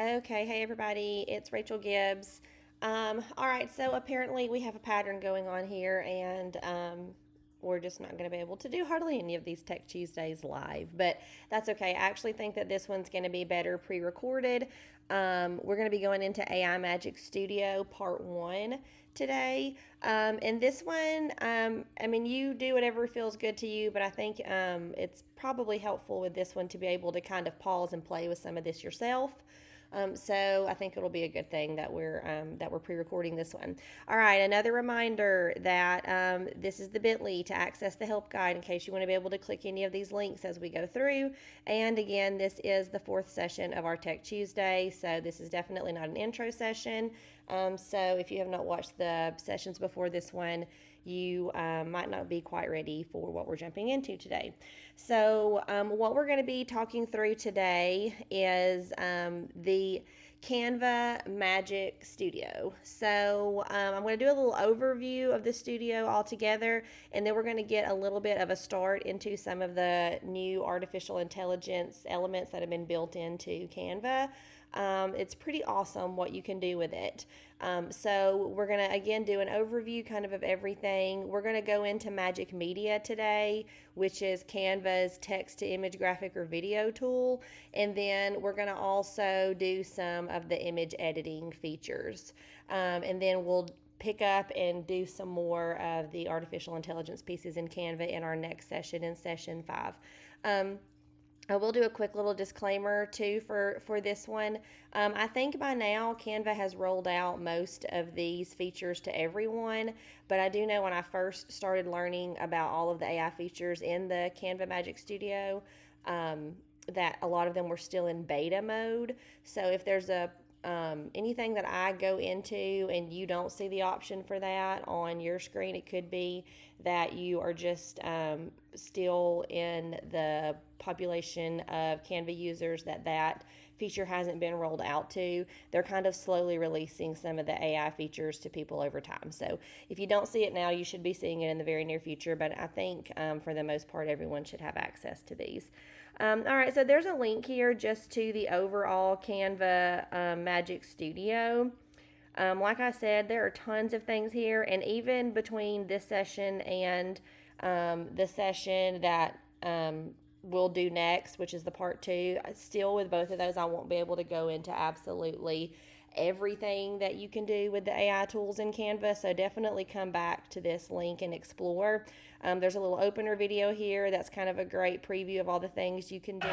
Okay, hey everybody, it's Rachel Gibbs. All right, so apparently we have a pattern going on here, and we're just not going to be able to do hardly any of these Tech Tuesdays live, but that's okay. I actually think that this one's going to be better pre recorded. We're going to be going into AI Magic Studio Part 1 today. And this one, I mean, you do whatever feels good to you, but I think it's probably helpful with this one to be able to kind of pause and play with some of this yourself. So I think it'll be a good thing that we're pre-recording this one. All right, another reminder that this is the bit.ly to access the help guide in case you want to be able to click any of these links as we go through. And again, this is the fourth session of our Tech Tuesday, so this is definitely not an intro session. So if you have not watched the sessions before this one, you might not be quite ready for what we're jumping into today. So, what we're going to be talking through today is the Canva Magic Studio. So, I'm going to do a little overview of the studio altogether, and then we're going to get a little bit of a start into some of the new artificial intelligence elements that have been built into Canva. It's pretty awesome what you can do with it. So we're going to again do an overview kind of everything. We're going to go into Magic Media today, which is Canva's text to image graphic or video tool. And then we're going to also do some of the image editing features. And then we'll pick up and do some more of the artificial intelligence pieces in Canva in our next session, in session 5. I will do a quick little disclaimer too for this one. I think by now Canva has rolled out most of these features to everyone, but I do know when I first started learning about all of the AI features in the Canva Magic Studio, that a lot of them were still in beta mode. So if there's anything that I go into and you don't see the option for that on your screen, it could be that you are just still in the population of Canva users that feature hasn't been rolled out to. They're kind of slowly releasing some of the AI features to people over time. So if you don't see it now, you should be seeing it in the very near future. But I think for the most part, everyone should have access to these. All right, so there's a link here just to the overall Canva Magic Studio. Like I said, there are tons of things here, and even between this session and the session that we'll do next, which is the part 2, still with both of those, I won't be able to go into absolutely everything that you can do with the AI tools in Canva, so definitely come back to this link and explore. There's a little opener video here that's kind of a great preview of all the things you can do.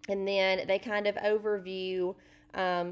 And then they kind of overview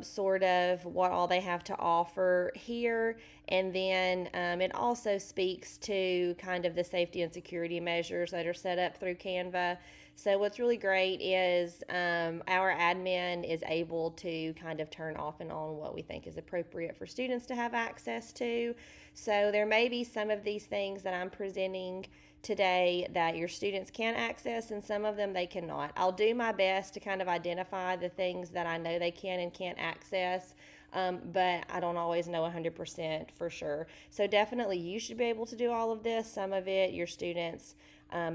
sort of what all they have to offer here. And then it also speaks to kind of the safety and security measures that are set up through Canva. So what's really great is our admin is able to kind of turn off and on what we think is appropriate for students to have access to. So there may be some of these things that I'm presenting today that your students can access, and some of them they cannot. I'll do my best to kind of identify the things that I know they can and can't access, but I don't always know 100% for sure. So definitely you should be able to do all of this. Some of it your students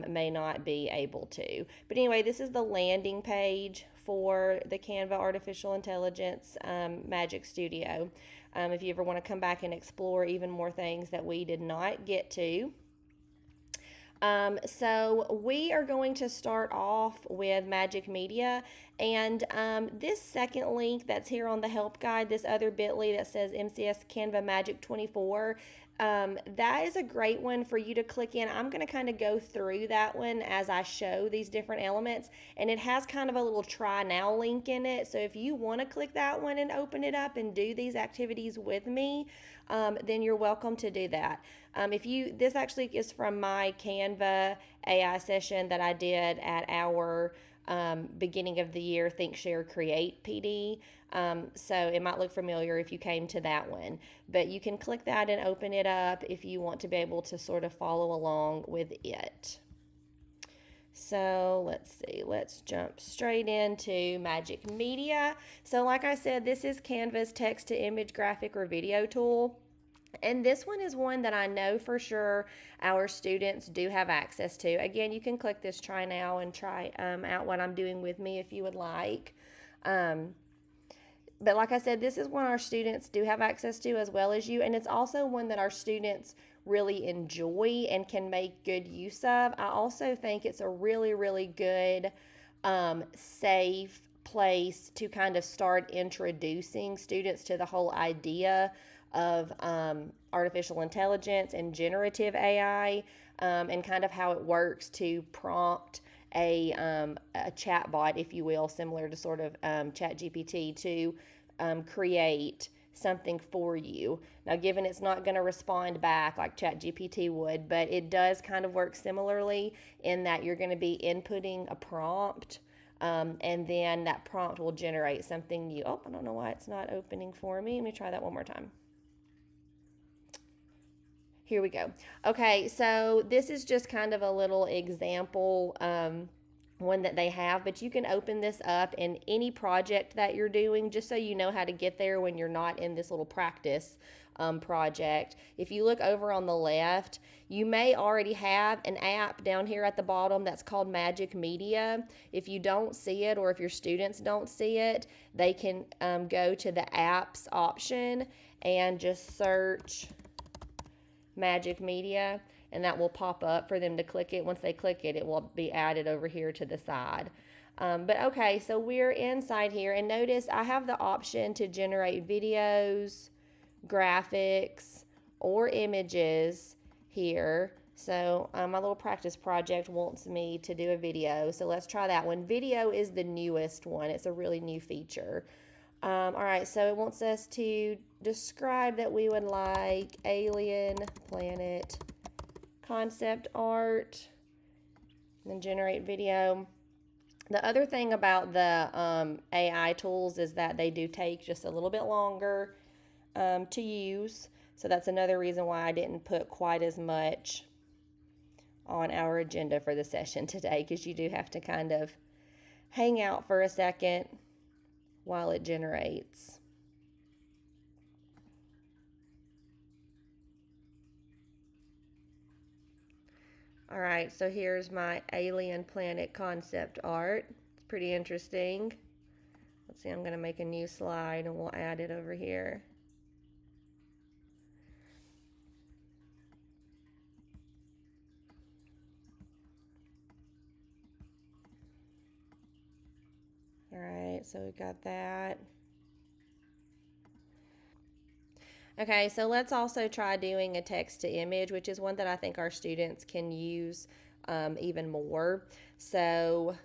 may not be able to. But anyway, this is the landing page for the Canva Artificial Intelligence Magic Studio. If you ever want to come back and explore even more things that we did not get to. So we are going to start off with Magic Media, and this second link that's here on the help guide, this other bit.ly that says MCS Canva Magic 24, that is a great one for you to click in. I'm going to kind of go through that one as I show these different elements, and it has kind of a little try now link in it. So if you want to click that one and open it up and do these activities with me, then you're welcome to do that. This actually is from my Canva AI session that I did at our beginning of the year Think, Share, Create PD. So it might look familiar if you came to that one, but you can click that and open it up if you want to be able to sort of follow along with it. So let's see, let's jump straight into Magic Media. So like I said, this is Canva's text to image, graphic, or video tool. And this one is one that I know for sure our students do have access to. Again, you can click this try now and try out what I'm doing with me if you would like. But like I said, this is one our students do have access to as well as you. And it's also one that our students really enjoy and can make good use of. I also think it's a really, really good, safe place to kind of start introducing students to the whole idea of artificial intelligence and generative AI, and kind of how it works to prompt a chatbot, if you will, similar to sort of ChatGPT, to create something for you. Now, given it's not going to respond back like ChatGPT would, but it does kind of work similarly in that you're going to be inputting a prompt, and then that prompt will generate something new. Oh, I don't know why it's not opening for me. Let me try that one more time. Here we go. Okay, so this is just kind of a little example one that they have, but you can open this up in any project that you're doing just so you know how to get there when you're not in this little practice project. If you look over on the left, you may already have an app down here at the bottom that's called Magic Media. If you don't see it, or if your students don't see it, they can go to the apps option and just search Magic Media, and that will pop up for them to click it. Once they click it, it will be added over here to the side. But okay, so we're inside here, and notice I have the option to generate videos, graphics, or images here. So my little practice project wants me to do a video, so let's try that one. Video is the newest one. It's a really new feature. All right, so it wants us to describe that we would like alien planet concept art, and then generate video. The other thing about the AI tools is that they do take just a little bit longer to use. So that's another reason why I didn't put quite as much on our agenda for the session today, because you do have to kind of hang out for a second while it generates. All right, so here's my alien planet concept art. It's pretty interesting. Let's see, I'm going to make a new slide and we'll add it over here. All right, so we got that. Okay, so let's also try doing a text to image, which is one that I think our students can use even more. So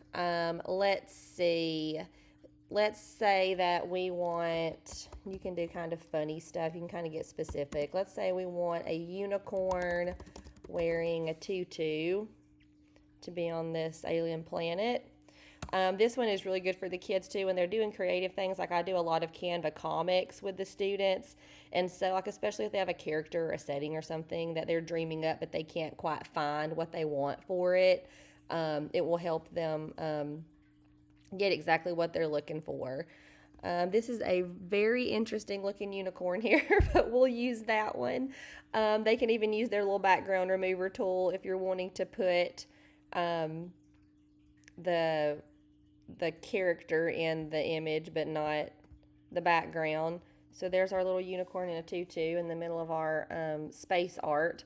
let's see. let's say that we want, you can do kind of funny stuff. You can kind of get specific. Let's say we want a unicorn wearing a tutu to be on this alien planet. This one is really good for the kids too, when they're doing creative things. Like I do a lot of Canva comics with the students, and so like especially if they have a character or a setting or something that they're dreaming up but they can't quite find what they want for it, it will help them get exactly what they're looking for. This is a very interesting looking unicorn here, but we'll use that one. They can even use their little background remover tool if you're wanting to put the character in the image but not the background. So there's our little unicorn in a tutu in the middle of our space art.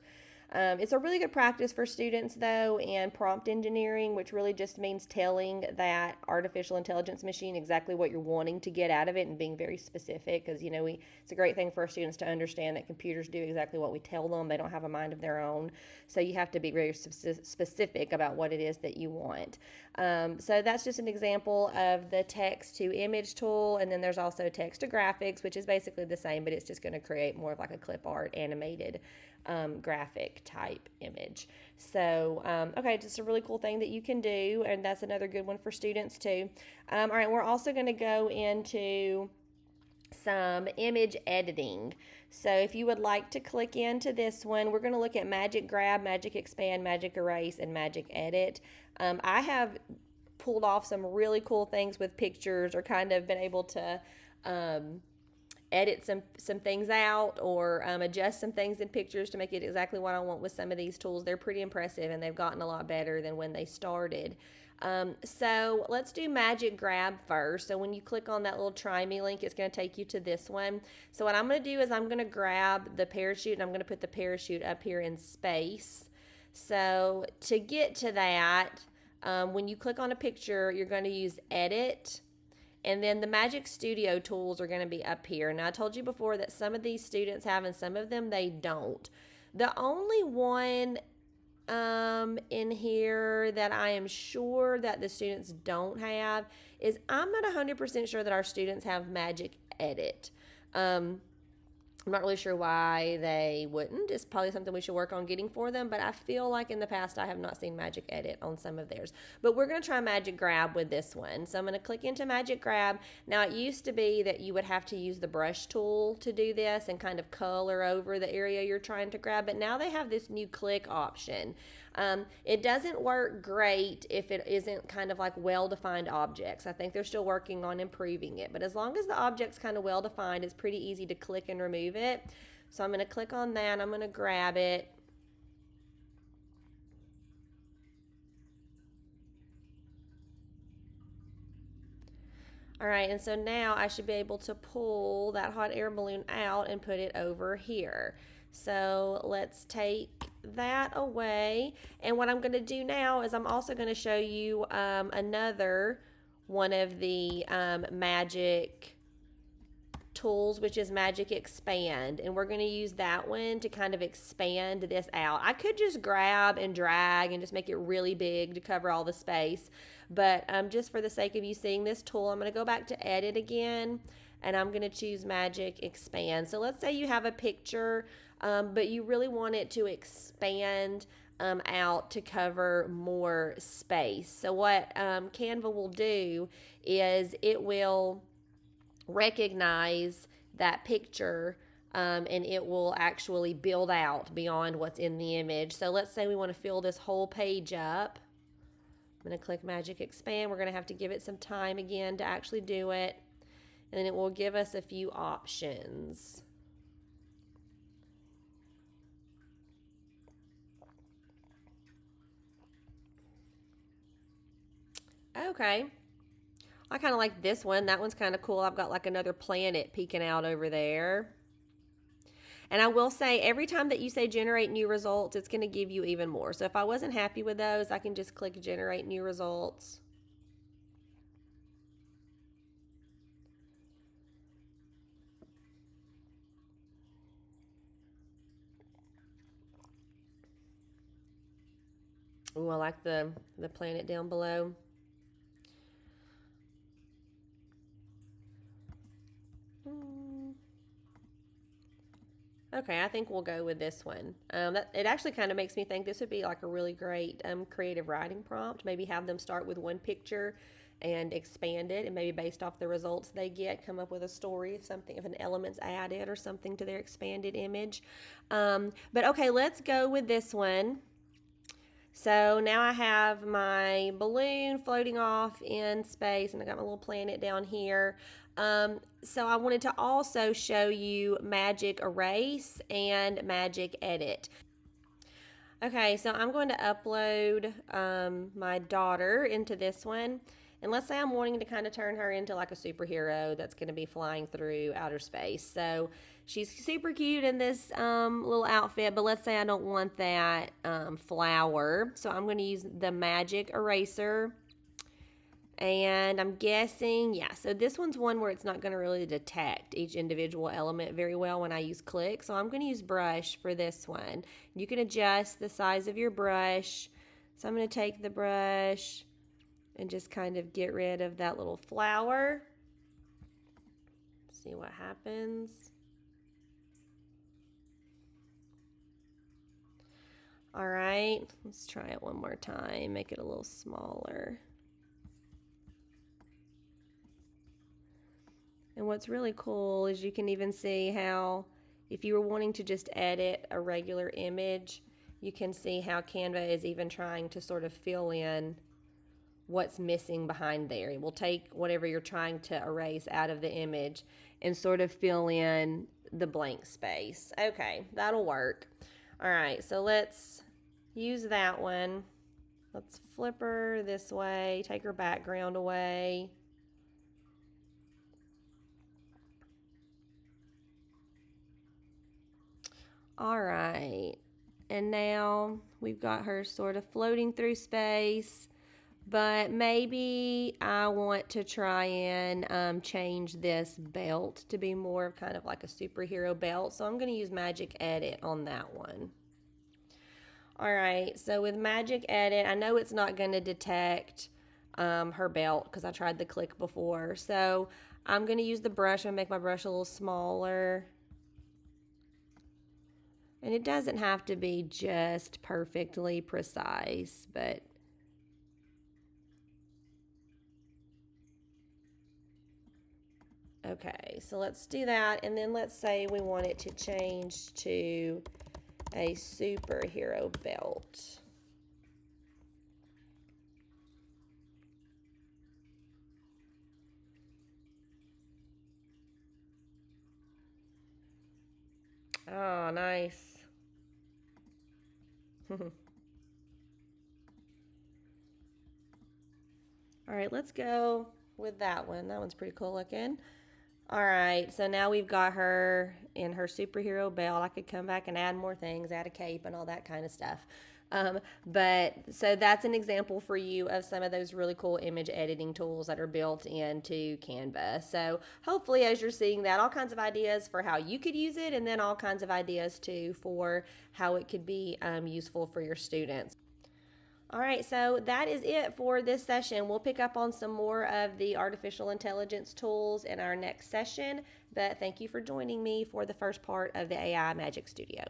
It's a really good practice for students, though, and prompt engineering, which really just means telling that artificial intelligence machine exactly what you're wanting to get out of it and being very specific, because, it's a great thing for our students to understand that computers do exactly what we tell them. They don't have a mind of their own, so you have to be very specific about what it is that you want. So that's just an example of the text to image tool, and then there's also text to graphics, which is basically the same, but it's just going to create more of like a clip art animated graphic type image. So, okay, just a really cool thing that you can do, and that's another good one for students too. All right, we're also going to go into some image editing. So if you would like to click into this one, we're going to look at Magic Grab, Magic Expand, Magic Erase, and Magic Edit. I have pulled off some really cool things with pictures, or kind of been able to edit some things out, or adjust some things in pictures to make it exactly what I want with some of these tools. They're pretty impressive, and they've gotten a lot better than when they started. So let's do Magic Grab first. So when you click on that little try me link, it's going to take you to this one. So what I'm going to do is I'm going to grab the parachute, and I'm going to put the parachute up here in space. So to get to that, when you click on a picture, you're going to use Edit, and then the Magic Studio tools are going to be up here. Now, I told you before that some of these students have and some of them they don't. The only one in here that I am sure that the students don't have is, I'm not 100% sure that our students have Magic Edit. I'm not really sure why they wouldn't. It's probably something we should work on getting for them, but I feel like in the past I have not seen Magic Edit on some of theirs. But we're going to try Magic Grab with this one. So I'm going to click into Magic Grab. Now, it used to be that you would have to use the brush tool to do this and kind of color over the area you're trying to grab, but now they have this new click option. It doesn't work great if it isn't kind of like well-defined objects. I think they're still working on improving it, but as long as the object's kind of well-defined, it's pretty easy to click and remove it. So I'm going to click on that. I'm going to grab it. All right, and so now I should be able to pull that hot air balloon out and put it over here. So let's take that away. And what I'm going to do now is I'm also going to show you another one of the magic tools, which is Magic Expand, and we're going to use that one to kind of expand this out. I could just grab and drag and just make it really big to cover all the space, but just for the sake of you seeing this tool, I'm going to go back to Edit again, and I'm going to choose Magic Expand. So let's say you have a picture, but you really want it to expand out to cover more space. So what Canva will do is it will recognize that picture, and it will actually build out beyond what's in the image. So let's say we want to fill this whole page up. I'm going to click Magic Expand. We're going to have to give it some time again to actually do it, and then it will give us a few options. Okay, I kind of like this one. That one's kind of cool. I've got like another planet peeking out over there. And I will say, every time that you say generate new results, it's going to give you even more. So if I wasn't happy with those, I can just click generate new results. Ooh, I like the planet down below. Okay, I think we'll go with this one. It actually kind of makes me think this would be like a really great creative writing prompt. Maybe have them start with one picture and expand it, and maybe based off the results they get, come up with a story, if an element's added or something to their expanded image. But okay, let's go with this one. So now I have my balloon floating off in space, and I got my little planet down here. So I wanted to also show you Magic Erase and Magic Edit. Okay, so I'm going to upload my daughter into this one. And let's say I'm wanting to kind of turn her into like a superhero that's going to be flying through outer space. So she's super cute in this little outfit, but let's say I don't want that flower. So I'm going to use the magic eraser. And I'm guessing, yeah, so this one's one where it's not going to really detect each individual element very well when I use click. So I'm going to use brush for this one. You can adjust the size of your brush. So I'm going to take the brush and just kind of get rid of that little flower. See what happens. All right, let's try it one more time. Make it a little smaller. And what's really cool is you can even see how if you were wanting to just edit a regular image, you can see how Canva is even trying to sort of fill in what's missing behind there. It will take whatever you're trying to erase out of the image and sort of fill in the blank space. Okay, that'll work. All right, so let's use that one. Let's flip her this way, take her background away. All right, and now we've got her sort of floating through space, but maybe I want to try and change this belt to be more of kind of like a superhero belt, so I'm going to use Magic Edit on that one. All right, so with Magic Edit, I know it's not going to detect her belt because I tried the click before, so I'm going to use the brush and make my brush a little smaller. And it doesn't have to be just perfectly precise, but okay, so let's do that. And then let's say we want it to change to a superhero belt. Oh, nice. All right, let's go with that one. That one's pretty cool looking. All right, so now we've got her in her superhero belt. I could come back and add more things, add a cape and all that kind of stuff. But so that's an example for you of some of those really cool image editing tools that are built into Canva. So hopefully as you're seeing that, all kinds of ideas for how you could use it, and then all kinds of ideas too for how it could be useful for your students. All right, so that is it for this session. We'll pick up on some more of the artificial intelligence tools in our next session, but thank you for joining me for the first part of the AI Magic Studio.